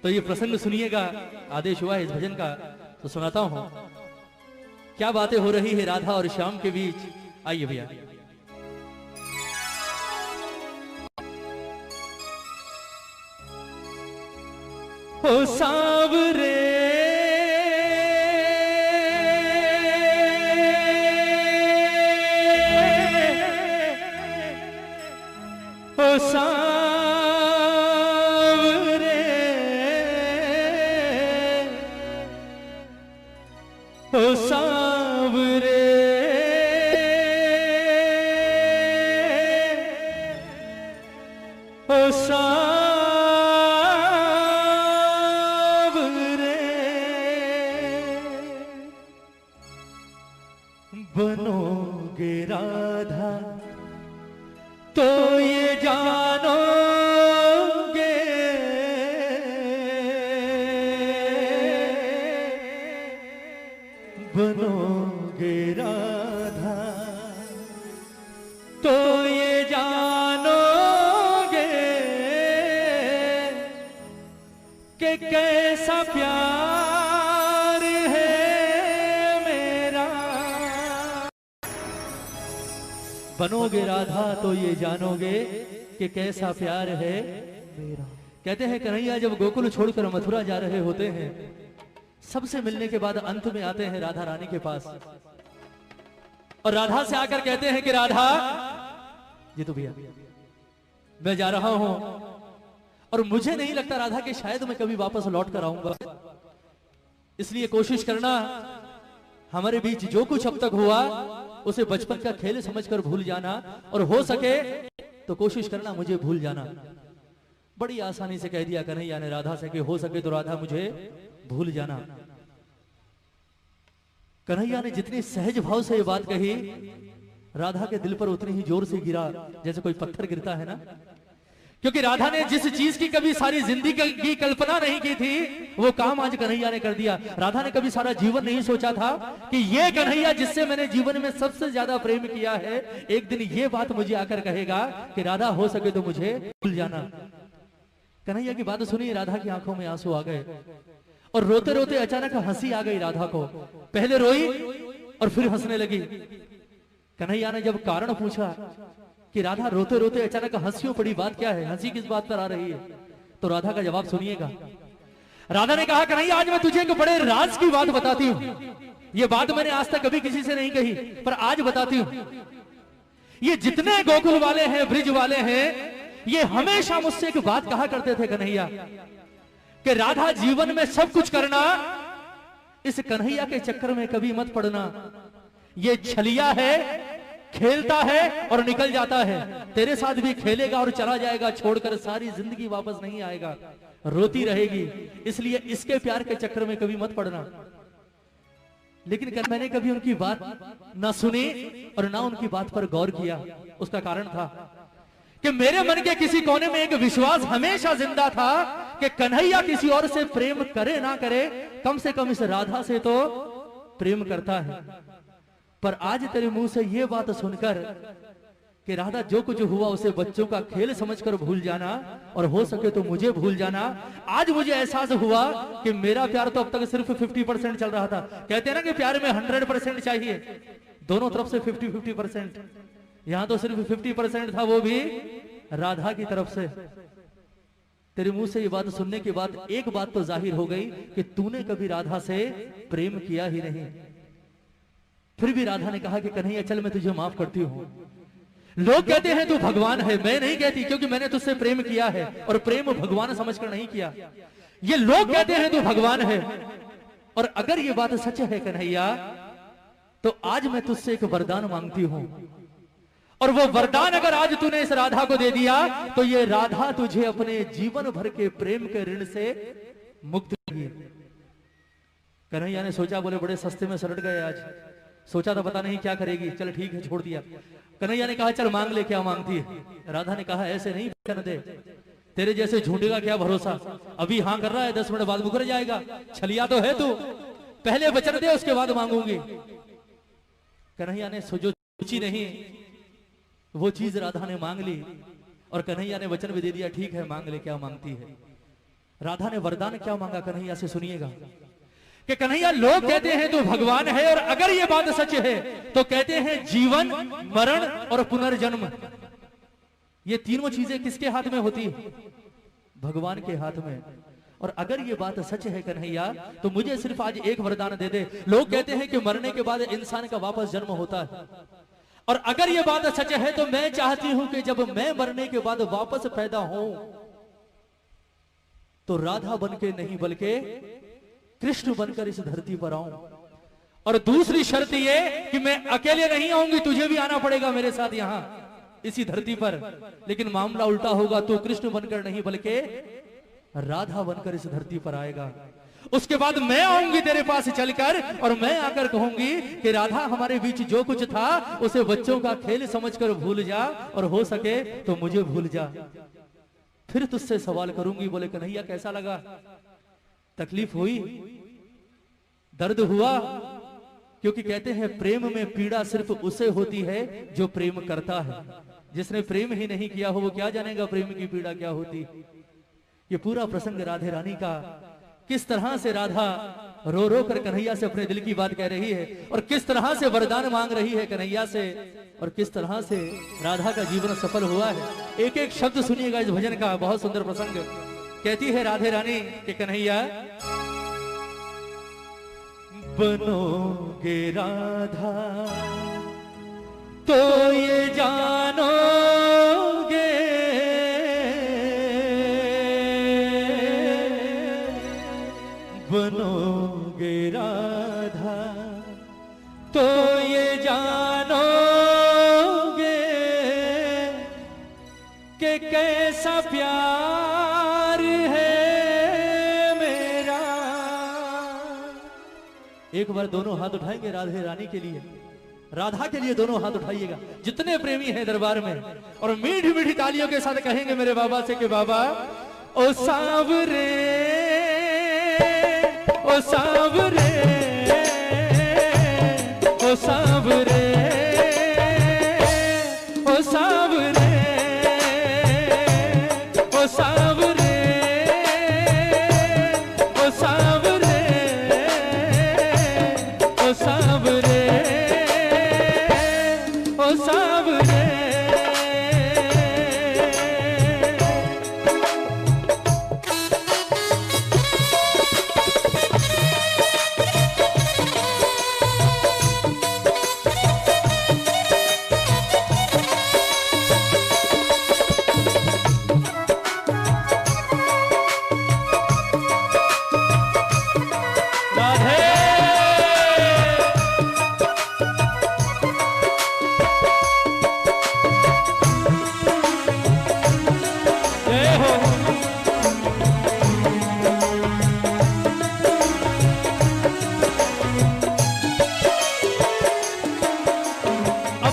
तो ये प्रसंग सुनिएगा, आदेश हुआ है इस भजन का तो सुनाता हूं। क्या बातें हो रही है राधा और श्याम के बीच, आइए भैया। ओ सांवरे ओ सांवरे ओ सांवरे ओ सांवरे बनोगे राधा तो ये जानोगे, बनोगे राधा तो ये जानोगे कि कैसा प्यार है मेरा। बनोगे राधा तो ये जानोगे कि कैसा प्यार है मेरा। कहते हैं कन्हैया जब गोकुल छोड़कर मथुरा जा रहे होते हैं, सबसे मिलने के बाद अंत में आते हैं राधा रानी के पास और राधा से आकर कहते हैं कि राधा जी तो भैया मैं जा रहा हूं और मुझे नहीं लगता राधा कि शायद मैं कभी वापस लौट कर आऊंगा, इसलिए कोशिश करना हमारे बीच जो कुछ अब तक हुआ उसे बचपन का खेल समझकर भूल जाना और हो सके तो कोशिश करना मुझे भूल जाना। बड़ी आसानी से कह दिया कन्हैया ने राधा से कि हो सके तो राधा मुझे भूल जाना। कन्हैया ने जितनी सहज भाव से ये बात कही, राधा के दिल पर उतनी ही जोर से गिरा जैसे कोई पत्थर गिरता है ना, क्योंकि राधा ने जिस चीज की कभी सारी जिंदगी की कल्पना नहीं की थी वो काम आज कन्हैया ने कर दिया। राधा ने कभी सारा जीवन नहीं सोचा था कि ये कन्हैया जिससे मैंने जीवन में सबसे ज्यादा प्रेम किया है एक दिन ये बात मुझे आकर कहेगा कि राधा हो सके तो मुझे भूल जाना। कन्हैया की बात सुनी, राधा की आंखों में आंसू आ गए और रोते रोते अचानक हंसी आ गई राधा को। पहले रोई और फिर हंसने लगी। कन्हैया ने जब कारण पूछा कि राधा रोते रोते अचानक हंसियों पड़ी, बात क्या है, हंसी किस बात पर आ रही है, तो राधा का जवाब सुनिएगा। राधा ने कहा कन्हैया आज मैं तुझे एक बड़े राज की बात बताती हूं। ये बात मैंने आज तक कभी किसी से नहीं कही पर आज बताती हूं। ये जितने गोकुल वाले हैं, ब्रिज वाले हैं, ये हमेशा मुझसे एक बात कहा करते थे कन्हैया कि राधा जीवन में सब कुछ करना, इस कन्हैया के चक्कर में कभी मत पड़ना। ये छलिया है, खेलता है और निकल जाता है, तेरे साथ भी खेलेगा और चला जाएगा, छोड़कर सारी जिंदगी वापस नहीं आएगा, रोती रहेगी, इसलिए इसके प्यार के चक्कर में कभी मत पड़ना। लेकिन मैंने कभी उनकी बात ना सुनी और ना उनकी बात पर गौर किया। उसका कारण था कि मेरे मन के किसी कोने में एक विश्वास हमेशा जिंदा था कि कन्हैया किसी और से प्रेम करे ना करे, कम से कम इस राधा से तो प्रेम करता है। पर आज तेरे मुंह से ये बात सुनकर कि राधा जो कुछ हुआ उसे बच्चों का खेल समझकर भूल जाना और हो सके तो मुझे भूल जाना, आज मुझे एहसास हुआ कि मेरा प्यार तो अब तक सिर्फ 50% चल रहा था। कहते हैं ना कि प्यार में 100% चाहिए, दोनों तरफ से 50-50%, यहां तो सिर्फ 50% था, वो भी राधा की तरफ से। तेरे मुंह से ये बात सुनने के बाद एक बात तो जाहिर हो गई कि तूने कभी राधा से प्रेम किया ही नहीं। फिर भी राधा ने कहा कि कन्हैया चल मैं तुझे माफ करती हूं। लोग कहते हैं तू भगवान है, मैं नहीं कहती क्योंकि मैंने तुझसे प्रेम किया है और प्रेम भगवान समझकर नहीं किया। ये लोग कहते हैं तू भगवान है और अगर ये बात सच है कन्हैया तो आज मैं तुझसे एक वरदान मांगती हूं और वो वरदान अगर आज तूने इस राधा को दे दिया तो ये राधा तुझे अपने जीवन भर के प्रेम के ऋण से मुक्त करेगी। कन्हैया ने सोचा, बोले बड़े सस्ते में सलट गए आज, सोचा था पता नहीं क्या करेगी, चल ठीक है छोड़ दिया। कन्हैया ने कहा चल मांग ले, क्या मांगती है। राधा ने कहा ऐसे नहीं करने दे, तेरे जैसे झूठे का क्या भरोसा, अभी हाँ कर रहा है 10 मिनट बाद मुकर जाएगा, छलिया तो है तू, पहले वचन दे उसके बाद मांगूंगी। कन्हैया ने जो सोची नहीं वो चीज राधा ने मांग ली और कन्हैया ने वचन भी दे दिया, ठीक है मांग ले क्या मांगती है। राधा ने वरदान क्या मांगा कन्हैया से, सुनिएगा कि कन्हैया लोग कहते हैं तू भगवान है, और अगर ये बात सच है तो कहते हैं जीवन, मरण और पुनर्जन्म, ये तीनों चीजें किसके हाथ में होती है? भगवान के हाथ में। और अगर ये बात सच है कन्हैया, तो मुझे सिर्फ आज एक वरदान दे दे। लोग कहते हैं कि मरने के बाद इंसान का वापस जन्म होता है, और अगर ये बात सच है तो मैं चाहती हूं कि जब मैं मरने के बाद वापस पैदा हूं तो राधा बनके नहीं बल्कि कृष्ण बनकर इस धरती पर आऊं। और दूसरी शर्त ये कि मैं अकेले नहीं आऊंगी, तुझे भी आना पड़ेगा मेरे साथ यहां इसी धरती पर। लेकिन मामला उल्टा होगा, तू कृष्ण बनकर नहीं बल्कि राधा बनकर इस धरती पर आएगा। उसके बाद मैं आऊंगी तेरे पास चलकर, और मैं आकर कहूंगी कि राधा हमारे बीच जो कुछ था उसे बच्चों का खेल समझकर भूल जा, और हो सके तो मुझे भूल जा। फिर तुझसे सवाल करूंगी। बोले कन्हैया कैसा लगा? तकलीफ हुई, दर्द हुआ? क्योंकि कहते हैं प्रेम में पीड़ा सिर्फ उसे होती है जो प्रेम करता है। जिसने प्रेम ही नहीं किया हो वो क्या जानेगा प्रेम की पीड़ा क्या होती। ये पूरा प्रसंग राधे रानी का, किस तरह से राधा रो रो कर कन्हैया से अपने दिल की बात कह रही है, और किस तरह से वरदान मांग रही है कन्हैया से, और किस तरह से राधा का जीवन सफल हुआ है। एक एक शब्द सुनिएगा इस भजन का, बहुत सुंदर प्रसंग। कहती है राधे रानी कि कन्हैया बनोगे राधा तो ये जानोगे, बनोगे राधा तो ये जानोगे कि कैसा प्यार है मेरा। एक बार दोनों हाथ उठाएंगे राधे रानी के लिए, राधा के लिए दोनों हाथ उठाइएगा जितने प्रेमी हैं दरबार में, और मीठी मीठी तालियों के साथ कहेंगे मेरे बाबा से कि बाबा ओ सांवरे, ओ सांवरे, ओ सांवरे, ओ सांवरे, ओ सांवरे, ओ सांवरे, ओ सांवरे, ओ सांवरे।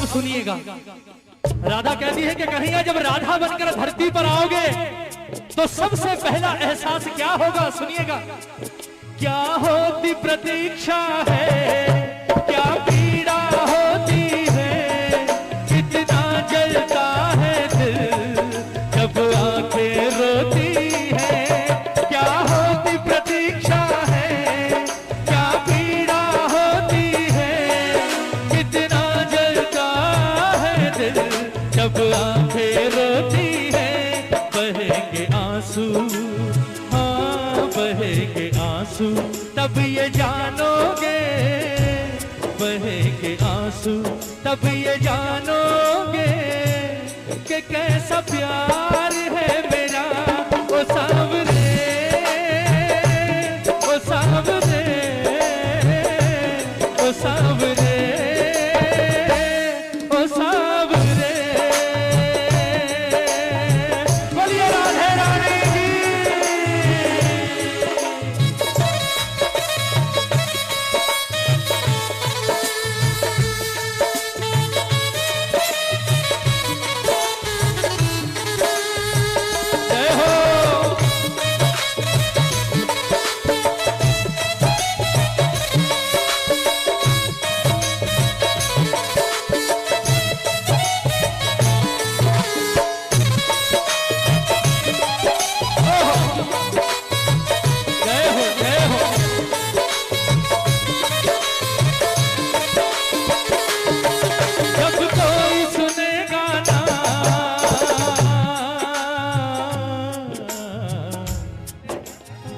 सुनिएगा राधा कहती है कि कन्हैया जब राधा बनकर धरती पर आओगे तो सबसे पहला एहसास क्या होगा, सुनिएगा। क्या होती प्रतीक्षा है, क्या पीड़ा होती है, कितना जलता है दिल जब आंखें रोती है। क्या होती प्रतीक्षा है, क्या पीड़ा होती है, कितना जलता है दिल जब आंखें रोती है। बहेंगे आंसू, हाँ बहेंगे आंसू, तब ये जानोगे, बहेंगे आंसू तब ये जानोगे कि कैसा प्यार है मेरा। ओ सांवरे, ओ सांवरे, ओ सांवरे, ओ सांवरे। बोलिए राधे रानी की।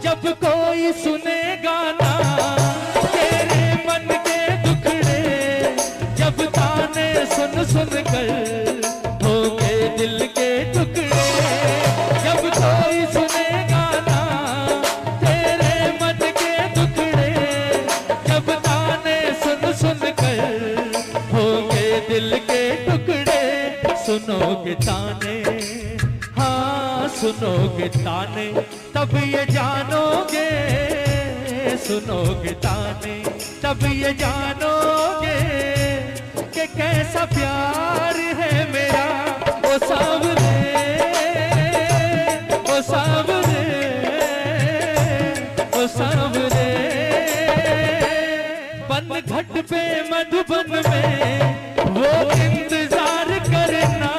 जब कोई सुनेगा ना तेरे मन के दुखड़े, जब ताने सुन सुन कर होंगे दिल के टुकड़े, जब कोई सुनेगा ना तेरे मन के दुखड़े, जब ताने सुन सुन कर होंगे दिल के टुकड़े। सुनोगे ताने, हाँ सुनोगे ताने, तब ये जानोगे, सुनोगे ताने तब ये जानोगे कि कैसा प्यार है मेरा। ओ सावरे, ओ सावरे, ओ सावरे, बन घट पे मधुबन में वो इंतजार करना,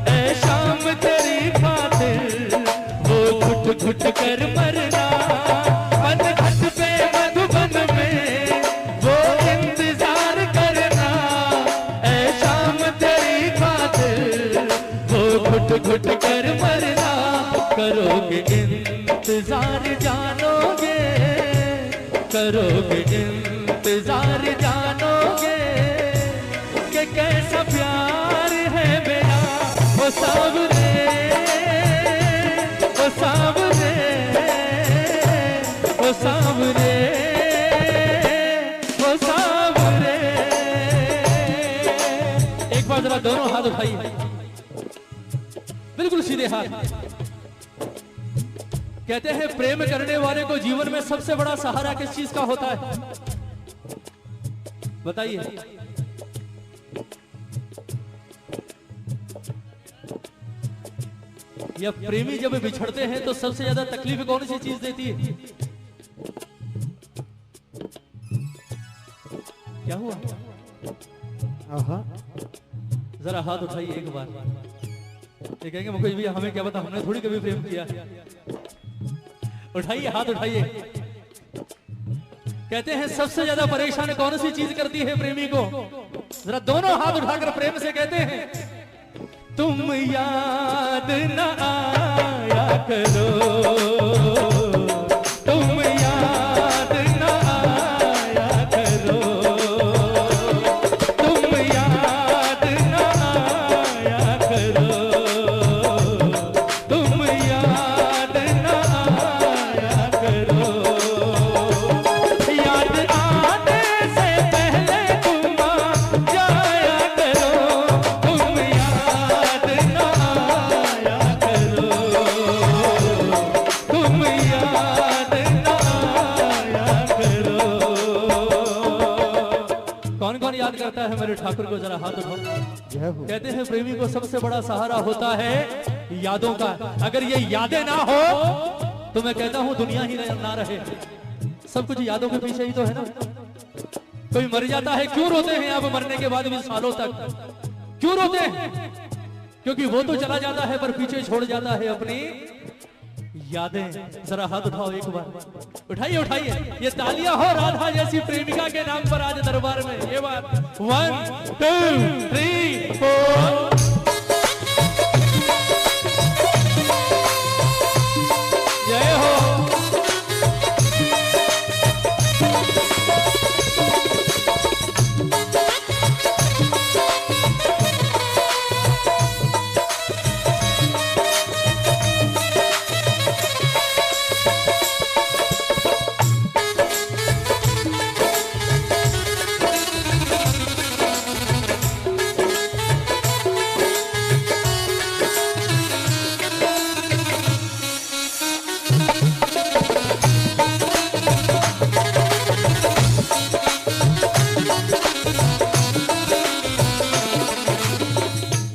ऐ शाम तेरी खातिर वो घुट घुट कर मरना। बन घट पे मधुबन में वो इंतजार करना, ऐ शाम तेरी खातिर वो घुट घुट कर मरना। करोगे इंतजार जानोगे, करोगे इंतजार जानोगे कि कैसा प्यार है मेरा। ओ सावरे, ओ सावरे, ओ सावरे, ओ सावरे। एक बार जरा दोनों हाथ उठाइए, बिल्कुल सीधे हाथ। कहते हैं प्रेम करने वाले को जीवन में सबसे बड़ा सहारा किस चीज का होता है, बताइए। या प्रेमी जब बिछड़ते हैं तो सबसे ज्यादा तकलीफ कौन सी चीज देती है? क्या हुआ? जरा हाथ उठाइए एक बार। ये कहेंगे मुकेश भैया हमें क्या पता, हमने थोड़ी कभी प्रेम किया। उठाइए हाथ उठाइए। कहते हैं सबसे ज्यादा परेशान कौन सी चीज करती है प्रेमी को? जरा दोनों हाथ उठाकर प्रेम से कहते हैं, तुम याद न आया करो, तुम याद न आया करो, तुम याद न आया करो, तुम याद न आया करो। याद आने से पहले तुम आ जाया करो, तुम याद न आया करो, तुम याद न आया करो। कौन कौन याद करता है मेरे ठाकुर को? जरा हाथ उठाओ। कहते हैं प्रेमी को सबसे बड़ा सहारा होता है यादों का। अगर ये यादें ना हो तो मैं कहता हूं दुनिया ही ना रहे। सब कुछ यादों के पीछे ही तो है ना। कोई मर जाता है, क्यों रोते हैं आप मरने के बाद भी सालों तक? क्यों रोते हैं? क्योंकि वो तो चला जाता है पर पीछे छोड़ जाता है अपनी यादें। जरा हाथ उठाओ एक बार, उठाइए उठाइए। ये तालियां हो राधा जैसी प्रेमिका के नाम पर आज दरबार में। ये बात 1 2 3 4। जय हो।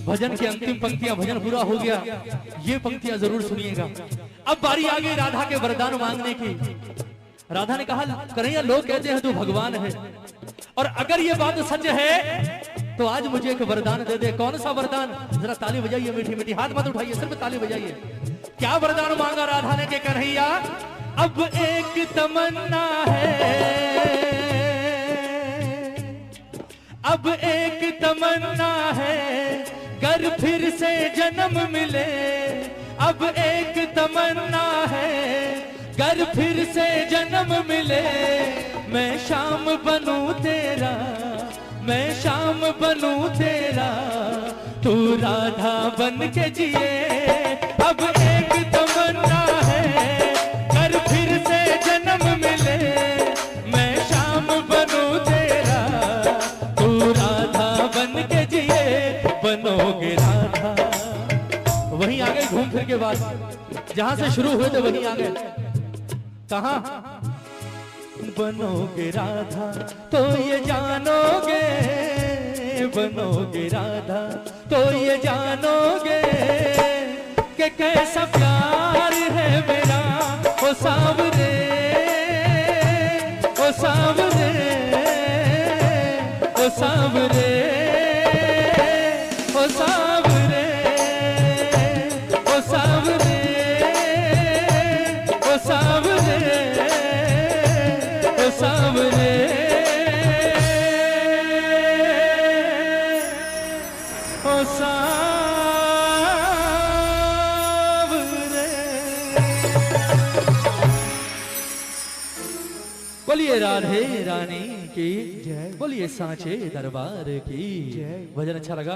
भजन की अंतिम पंक्तियां, भजन पूरा हो गया, ये पंक्तियां जरूर सुनिएगा। अब बारी आ गई राधा के वरदान मांगने की। राधा ने कहा, कन्हैया लोग कहते हैं तू भगवान है, और अगर ये बात सच है तो आज मुझे एक वरदान दे दे। कौन सा वरदान? जरा ताली बजाइए मीठी मीठी, हाथ मत उठाइए, सिर्फ ताली बजाइए। क्या वरदान मांगा राधा ने कि कन्हैया अब एक तमन्ना है, अब एक तमन्ना है, कर फिर से जन्म मिले। अब एक तमन्ना है, कर फिर से जन्म मिले मैं शाम बनूं तेरा, मैं शाम बनूं तेरा, तू राधा बन के जिए अब एक तमन्ना है। कर फिर से जन्म मिले मैं शाम बनूं तेरा, तू राधा बन के जिए बनोगे राधा। वहीं आ गए घूम फिर के बाद, जहां से शुरू हुए थे वहीं आ गए। कहां? बनोगे राधा तो ये जानोगे, बनोगे राधा तो ये जानोगे कि कैसा प्यार है मेरा ओ सांवरे, ओ सांवरे, ओ सांवरे, ओ सांवरे, ओ सांवरे, ओ सांवरे, ओ सांवरे, ओ सांवरे। बोलिए राधे रानी की जय, बोलिए सांचे दरबार की जय। भजन अच्छा लगा?